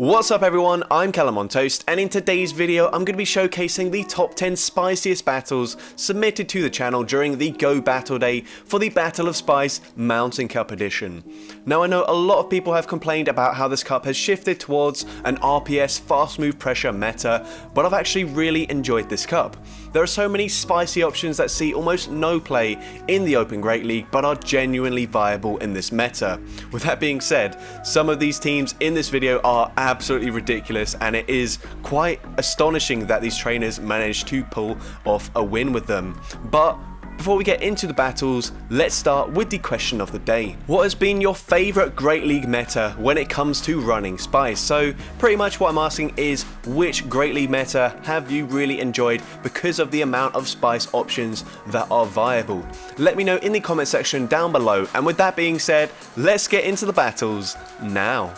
What's up everyone, I'm CallumOnToast, and in today's video I'm going to be showcasing the top 10 spiciest battles submitted to the channel during the Go Battle Day for the Battle of Spice Mountain Cup edition. Now I know a lot of people have complained about how this cup has shifted towards an RPS fast move pressure meta, but I've actually really enjoyed this cup. There are so many spicy options that see almost no play in the Open Great League but are genuinely viable in this meta. With that being said, some of these teams in this video are absolutely ridiculous, and it is quite astonishing that these trainers managed to pull off a win with them. But before we get into the battles, let's start with the question of the day. What has been your favourite Great League meta when it comes to running Spice? So pretty much what I'm asking is, which Great League meta have you really enjoyed because of the amount of Spice options that are viable? Let me know in the comment section down below, and with that being said, let's get into the battles now.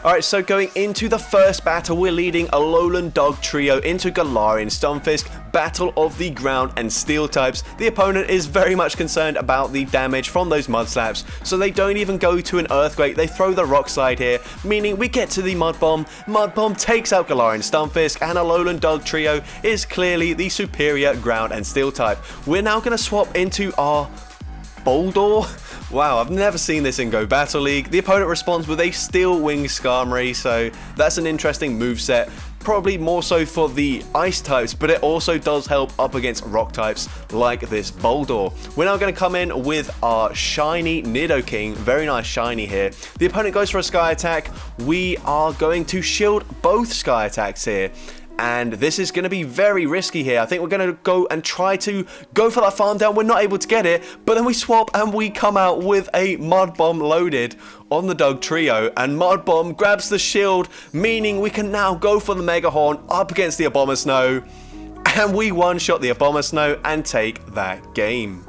Alright, so going into the first battle, we're leading a Lowland Dog trio into Galarian Stunfisk, battle of the ground and steel types. The opponent is very much concerned about the damage from those mud slaps, so they don't even go to an earthquake, they throw the rock slide here, meaning we get to the mud bomb. Mud bomb takes out Galarian Stunfisk, and a Lowland Dog trio is clearly the superior ground and steel type. We're now going to swap into our Boldor. Wow, I've never seen this in Go Battle League. The opponent responds with a Steel Wing Skarmory, so that's an interesting moveset. Probably more so for the ice types, but it also does help up against rock types like this Boldor. We're now going to come in with our shiny Nidoking, very nice shiny here. The opponent goes for a Sky Attack. We are going to shield both Sky Attacks here. And this is going to be very risky here. I think we're going to go and try to go for that farm down. We're not able to get it, but then we swap and we come out with a Mud Bomb loaded on the Dog trio, and Mud Bomb grabs the shield, meaning we can now go for the Mega Horn up against the Abomasnow, and we one-shot the Abomasnow and take that game.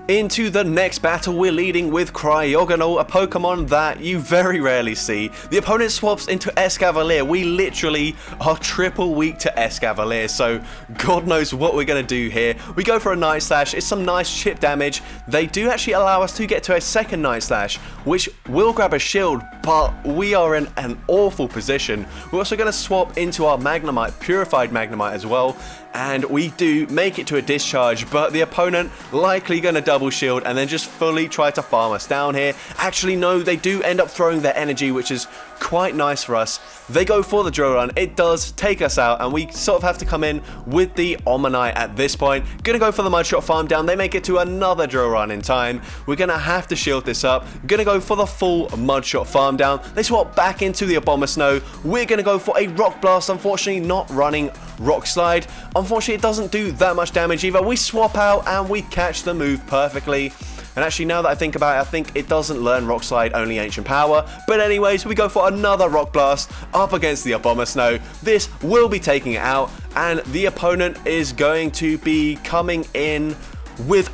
Into the next battle, we're leading with Cryogonal, a Pokemon that you very rarely see. The opponent swaps into Escavalier. We literally are triple weak to Escavalier, so God knows what we're going to do here. We go for a Night Slash. It's some nice chip damage. They do actually allow us to get to a second Night Slash, which will grab a shield, but we are in an awful position. We're also going to swap into our Magnemite, Purified Magnemite as well, and we do make it to a discharge, but the opponent likely going to double shield and then just fully try to farm us down here. Actually no, they do end up throwing their energy, which is quite nice for us. They go for the drill run. It does take us out, and we sort of have to come in with the Omanyte at this point. Gonna go for the Mudshot farm down. They make it to another drill run in time. We're gonna have to shield this up. Gonna go for the full Mudshot farm down. They swap back into the Abomasnow. We're gonna go for a Rock Blast, unfortunately not running Rock Slide. Unfortunately it doesn't do that much damage either. We swap out and we catch the move perfectly. And actually, now that I think about it, I think it doesn't learn Rock Slide, only Ancient Power. But anyways, we go for another Rock Blast up against the Abomasnow. This will be taking it out, and the opponent is going to be coming in with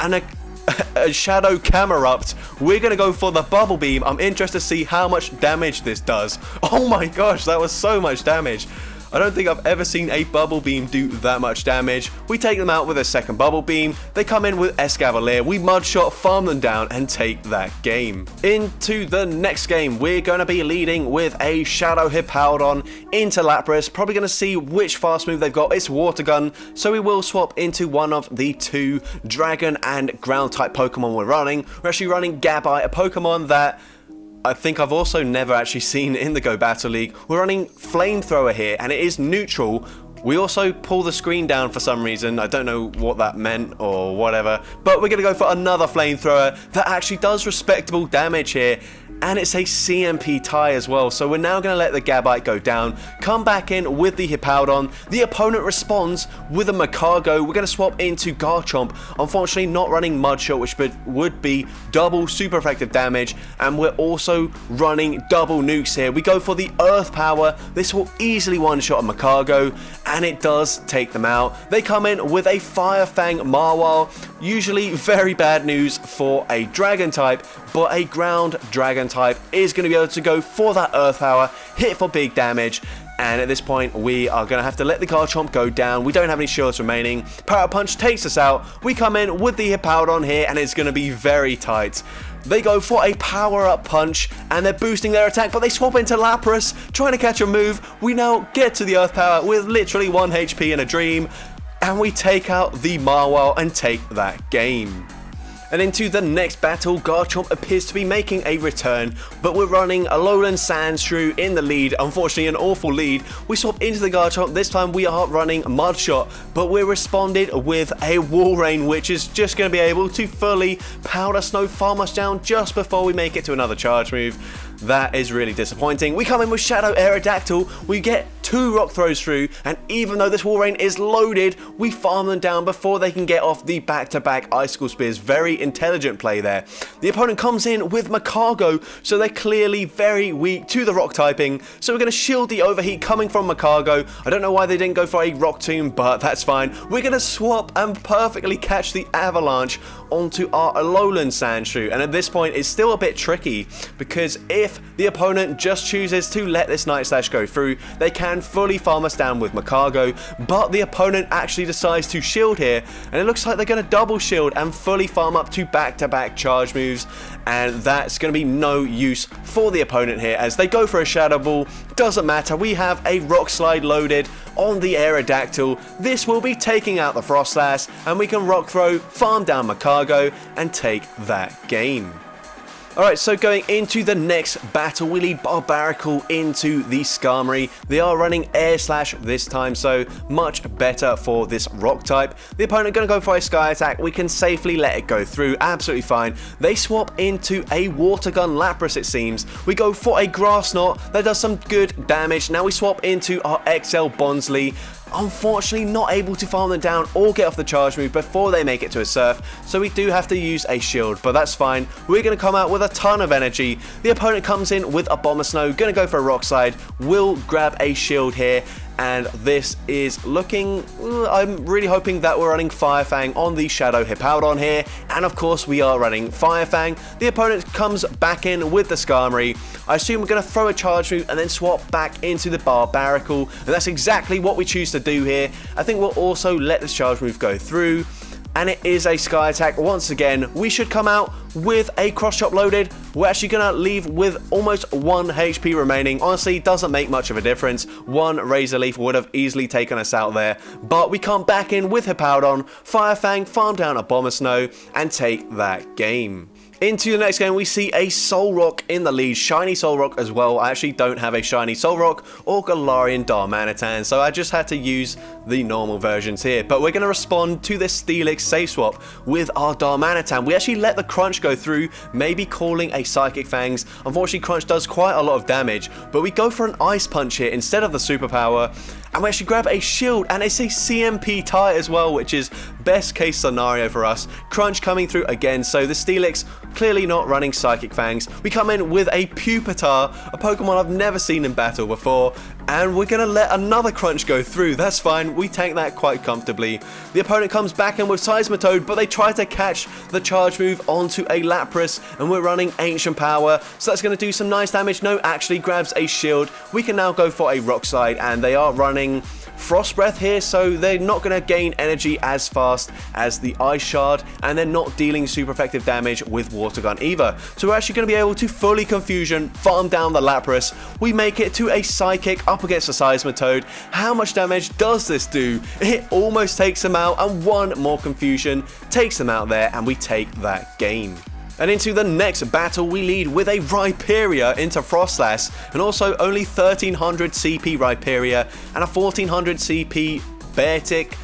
a Shadow Camerupt. We're going to go for the Bubble Beam. I'm interested to see how much damage this does. Oh my gosh, that was so much damage. I don't think I've ever seen a Bubble Beam do that much damage. We take them out with a second Bubble Beam. They come in with Escavalier. We Mudshot, farm them down, and take that game. Into the next game, we're going to be leading with a Shadow Hippowdon into Lapras. Probably going to see which fast move they've got. It's Water Gun, so we will swap into one of the two Dragon and Ground type Pokemon we're running. We're actually running Gabite, a Pokemon that I think I've also never actually seen in the Go Battle League. We're running Flamethrower here, and it is neutral. We also pull the screen down for some reason. I don't know what that meant or whatever, but we're going to go for another Flamethrower that actually does respectable damage here, and it's a CMP tie as well. So we're now going to let the Gabite go down, come back in with the Hippowdon. The opponent responds with a Magcargo. We're going to swap into Garchomp. Unfortunately not running Mudshot, which would be double super effective damage, and we're also running double nukes here. We go for the Earth Power. This will easily one-shot a Magcargo, and it does take them out. They come in with a Fire Fang Marwile. Usually very bad news for a Dragon type, but a Ground Dragon type is going to be able to go for that Earth Power, hit for big damage, and at this point we are going to have to let the Garchomp go down. We don't have any shields remaining. Power Punch takes us out. We come in with the Hippowdon here, and it's going to be very tight. They go for a power-up punch, and they're boosting their attack, but they swap into Lapras, trying to catch a move. We now get to the Earth Power with literally 1 HP in a dream, and we take out the Marwell and take that game. And into the next battle, Garchomp appears to be making a return, but we're running a Alolan Sandshrew in the lead. Unfortunately, an awful lead. We swap into the Garchomp. This time we are running Mudshot, but we're responded with a Walrein, which is just going to be able to fully Powder Snow farm us down just before we make it to another charge move. That is really disappointing. We come in with Shadow Aerodactyl, we get 2 Rock Throws through, and even though this Walrein is loaded, we farm them down before they can get off the back-to-back Icicle Spears. Very intelligent play there. The opponent comes in with Magcargo, so they're clearly very weak to the Rock typing, so we're going to shield the overheat coming from Magcargo. I don't know why they didn't go for a Rock Tomb, but that's fine. We're going to swap and perfectly catch the Avalanche onto our Alolan Sandshrew, and at this point it's still a bit tricky, because if the opponent just chooses to let this Night Slash go through, they can fully farm us down with Magcargo, but the opponent actually decides to shield here, and it looks like they're going to double shield and fully farm up to back-to-back charge moves, and that's going to be no use for the opponent here as they go for a Shadow Ball. Doesn't matter, we have a Rock Slide loaded on the Aerodactyl. This will be taking out the Frostlass, and we can Rock Throw, farm down Magcargo, and take that game. Alright, so going into the next battle, we lead Barbaracle into the Skarmory. They are running Air Slash this time, so much better for this Rock type. The opponent going to go for a Sky Attack. We can safely let it go through, absolutely fine. They swap into a Water Gun Lapras, it seems. We go for a Grass Knot. That does some good damage. Now we swap into our XL Bonsly. Unfortunately, not able to farm them down or get off the charge move before they make it to a Surf, so we do have to use a shield, but that's fine. We're going to come out with a ton of energy. The opponent comes in with a Bomber Snow, going to go for a Rock Slide. We'll grab a shield here, and this is looking, I'm really hoping that we're running Fire Fang on the Shadow Hippowdon here, and of course we are running Fire Fang. The opponent comes back in with the Skarmory. I assume we're going to throw a charge move and then swap back into the Barbaracle, and that's exactly what we choose to do here. I think we'll also let this charge move go through, and it is a Sky Attack once again. We should come out with a Cross Chop loaded. We're actually going to leave with almost 1 HP remaining. Honestly, doesn't make much of a difference. 1 Razor Leaf would have easily taken us out there, but we come back in with Hippowdon, Fire Fang, farm down a Bomber Snow, and take that game. Into the next game, we see a Solrock in the lead, shiny Solrock as well. I actually don't have a shiny Solrock or Galarian Darmanitan, so I just had to use the normal versions here. But we're going to respond to this Steelix safe swap with our Darmanitan. We actually let the Crunch go through, maybe calling a Psychic Fangs. Unfortunately, Crunch does quite a lot of damage, but we go for an Ice Punch here instead of the Superpower. And we actually grab a shield, and it's a CMP tie as well, which is best case scenario for us. Crunch coming through again, so the Steelix clearly not running Psychic Fangs. We come in with a Pupitar, a Pokemon I've never seen in battle before, and we're going to let another Crunch go through. That's fine, we tank that quite comfortably. The opponent comes back in with Seismitoad, but they try to catch the charge move onto a Lapras, and we're running Ancient Power, so that's going to do some nice damage. No, actually grabs a shield. We can now go for a Rock Slide, and they are running Frost Breath here, so they're not going to gain energy as fast as the Ice Shard, and they're not dealing super effective damage with Water Gun either. So we're actually going to be able to fully Confusion, farm down the Lapras. We make it to a Psychic up against a Seismitoad. How much damage does this do? It almost takes them out, and 1 more Confusion takes them out there, and we take that game. And into the next battle, we lead with a Rhyperior into Frostlass, and also only 1300 CP Rhyperior and a 1400 CP Beartic.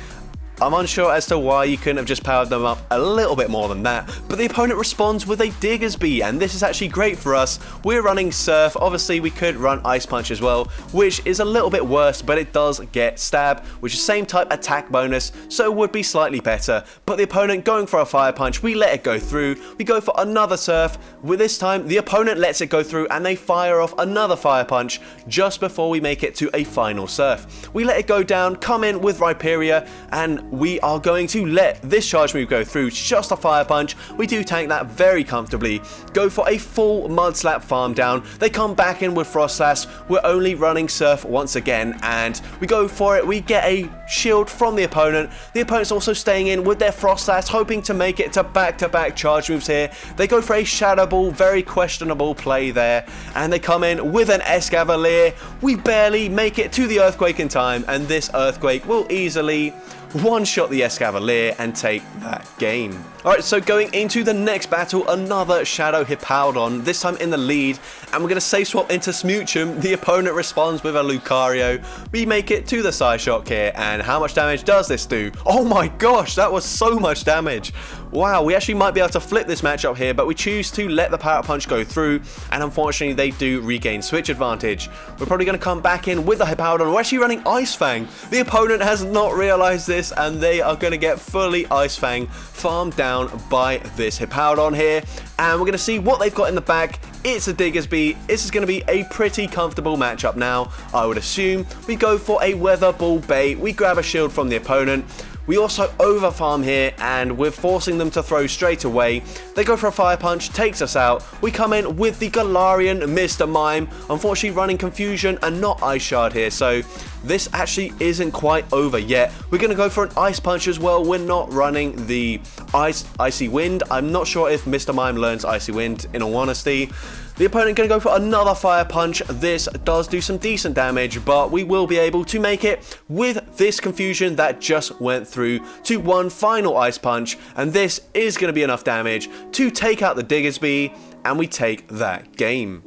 I'm unsure as to why you couldn't have just powered them up a little bit more than that, but the opponent responds with a Diggersby, and this is actually great for us. We're running Surf. Obviously we could run Ice Punch as well, which is a little bit worse, but it does get Stab, which is same type attack bonus, so it would be slightly better. But the opponent going for a Fire Punch, we let it go through. We go for another Surf. With this time the opponent lets it go through, and they fire off another Fire Punch just before we make it to a final Surf. We let it go down, come in with Rhyperior, and we are going to let this charge move go through, just a fire punch. We do tank that very comfortably, go for a full mud slap farm down. They come back in with frost slash. We're only running surf once again, and we go for it. We get a shield from the opponent. The opponent's also staying in with their frost slash, hoping to make it to back-to-back charge moves here. They go for a shadow ball, very questionable play there, and they come in with an Escavalier. We barely make it to the earthquake in time, and this earthquake will easily one-shot the Escavalier and take that game. Alright, so going into the next battle, another Shadow Hippowdon, this time in the lead, and we're going to safe swap into Smoochum. The opponent responds with a Lucario. We make it to the side shock here, and how much damage does this do? Oh my gosh, that was so much damage. Wow, we actually might be able to flip this matchup here, but we choose to let the Power Punch go through, and unfortunately they do regain switch advantage. We're probably going to come back in with the Hippowdon. We're actually running Ice Fang. The opponent has not realized this, and they are going to get fully Ice Fang farmed down by this Hippowdon here, and we're going to see what they've got in the back. It's a Diggersby. This is going to be a pretty comfortable matchup now, I would assume. We go for a Weather Ball bait. We grab a shield from the opponent. We also overfarm here, and we're forcing them to throw straight away. They go for a Fire Punch, takes us out. We come in with the Galarian Mr. Mime, unfortunately running Confusion and not Ice Shard here, so this actually isn't quite over yet. We're going to go for an Ice Punch as well. We're not running the Icy Wind. I'm not sure if Mr. Mime learns Icy Wind, in all honesty. The opponent going to go for another Fire Punch. This does do some decent damage, but we will be able to make it with this Confusion that just went through to one final Ice Punch, and this is going to be enough damage to take out the Diggersby, and we take that game.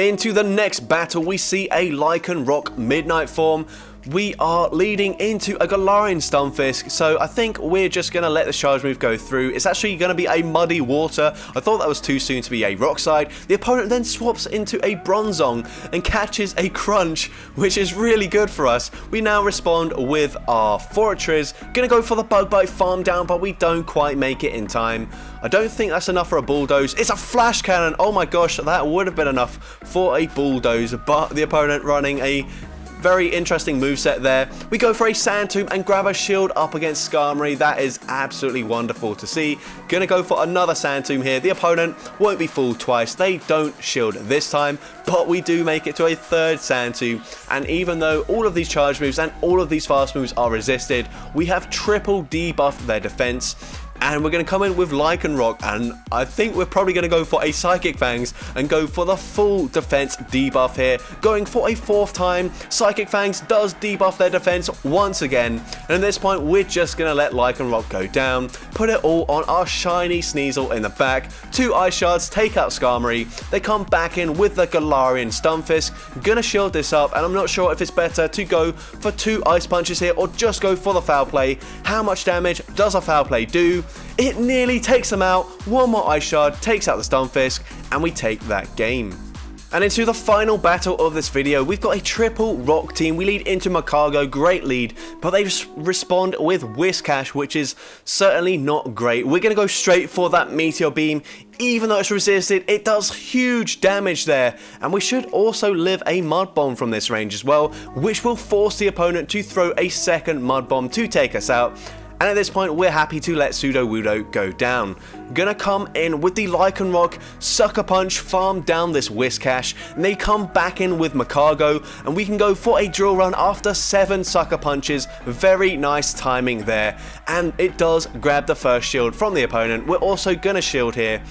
Into the next battle, we see a Lycanroc Midnight form. We are leading into a Galarian Stunfisk, so I think we're just going to let the charge move go through. It's actually going to be a Muddy Water. I thought that was too soon to be a Rock Slide. The opponent then swaps into a Bronzong and catches a Crunch, which is really good for us. We now respond with our Fortress. Going to go for the Bug Bite farm down, but we don't quite make it in time. I don't think that's enough for a Bulldoze. It's a Flash Cannon. Oh my gosh, that would have been enough for a Bulldoze, but the opponent running a very interesting moveset there. We go for a Sand Tomb and grab a shield up against Skarmory. That is absolutely wonderful to see. Gonna go for another Sand Tomb here. The opponent won't be fooled twice. They don't shield this time, but we do make it to a third Sand Tomb. And even though all of these charge moves and all of these fast moves are resisted, we have triple debuffed their defense. And we're going to come in with Lycanroc, and I think we're probably going to go for a Psychic Fangs and go for the full defense debuff here. Going for a fourth time, Psychic Fangs does debuff their defense once again, and at this point we're just going to let Lycanroc go down, put it all on our shiny Sneasel in the back. Two Ice Shards take out Skarmory. They come back in with the Galarian Stunfisk. Gonna shield this up, and I'm not sure if it's better to go for two Ice Punches here or just go for the Foul Play. How much damage does a Foul Play do? It nearly takes them out. One more Ice Shard takes out the Stunfisk, and we take that game. And into the final battle of this video, we've got a triple rock team. We lead into Magcargo, great lead, but they just respond with Whiscash, which is certainly not great. We're going to go straight for that Meteor Beam. Even though it's resisted, it does huge damage there. And we should also live a Mud Bomb from this range as well, which will force the opponent to throw a second Mud Bomb to take us out. And at this point, we're happy to let Sudowoodo go down. Gonna come in with the Lycanroc, Sucker Punch, farm down this Whiscash, and they come back in with Magcargo, and we can go for a Drill Run after 7 Sucker Punches. Very nice timing there, and it does grab the first shield from the opponent. We're also gonna shield here.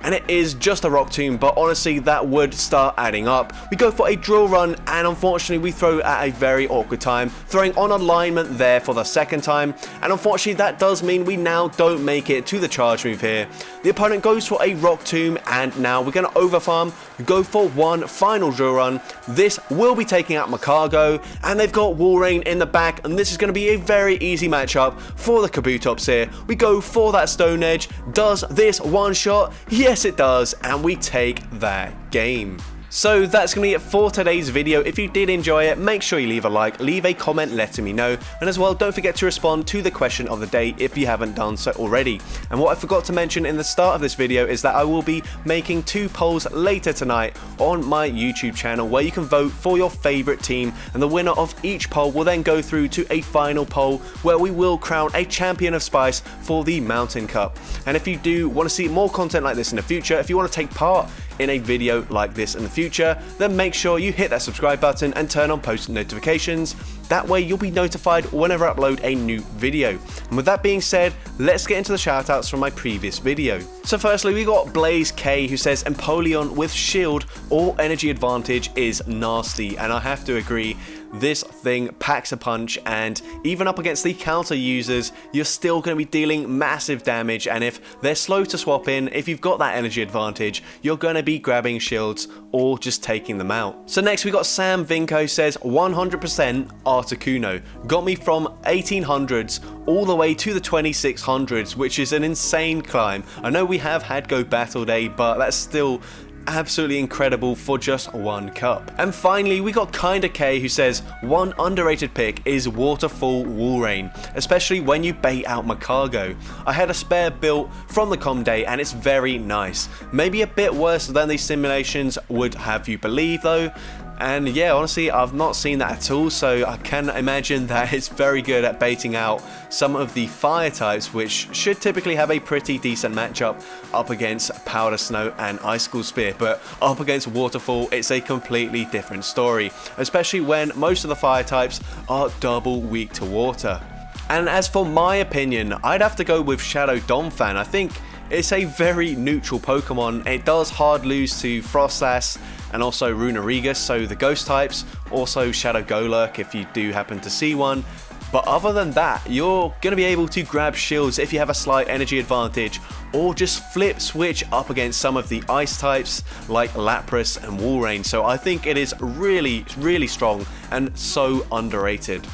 And it is just a Rock Tomb, but honestly that would start adding up. We go for a Drill Run, and unfortunately we throw at a very awkward time, throwing on alignment there for the second time, and unfortunately that does mean we now don't make it to the charge move here. The opponent goes for a Rock Tomb, and now we're going to overfarm, go for one final Drill Run. This will be taking out Magcargo, and they've got Walrein in the back, and this is going to be a very easy matchup for the Kabutops here. We go for that Stone Edge. Does this one shot? Yes it does, and we take that game. So that's going to be it for today's video. If you did enjoy it, make sure you leave a like, leave a comment letting me know, and as well don't forget to respond to the question of the day if you haven't done so already. And what I forgot to mention in the start of this video is that I will be making 2 polls later tonight on my YouTube channel where you can vote for your favourite team, and the winner of each poll will then go through to a final poll where we will crown a champion of Spice for the Mountain Cup. And if you do want to see more content like this in the future, if you want to take part in a video like this in the future, then make sure you hit that subscribe button and turn on post notifications. That way you'll be notified whenever I upload a new video. And with that being said, let's get into the shoutouts from my previous video. So firstly, we got Blaze K, who says Empoleon with shield or energy advantage is nasty, and I have to agree. This thing packs a punch, and even up against the counter users, you're still going to be dealing massive damage, and if they're slow to swap in, if you've got that energy advantage, you're going to be grabbing shields or just taking them out. So next we got Sam Vinco, says 100% Articuno. Got me from 1800s all the way to the 2600s, which is an insane climb. I know we have had Go Battle Day, but that's still absolutely incredible for just 1 cup. And finally we got Kinda K, who says one underrated pick is Waterfall Walrein, especially when you bait out Macargo. I had a spare built from the com day and it's very nice. Maybe a bit worse than the simulations would have you believe though. And yeah, honestly, I've not seen that at all, so I can imagine that it's very good at baiting out some of the fire types, which should typically have a pretty decent matchup up against Powder Snow and Icicle Spear. But up against Waterfall, it's a completely different story, especially when most of the fire types are double weak to water. And as for my opinion, I'd have to go with Shadow Donphan. I think it's a very neutral Pokemon. It does hard lose to Frostlass and also Runerigus, so the ghost types, also Shadow Golurk if you do happen to see one. But other than that, you're going to be able to grab shields if you have a slight energy advantage, or just flip switch up against some of the ice types like Lapras and Walrein. So I think it is really, really strong and so underrated.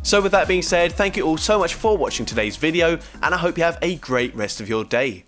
So with that being said, thank you all so much for watching today's video, and I hope you have a great rest of your day.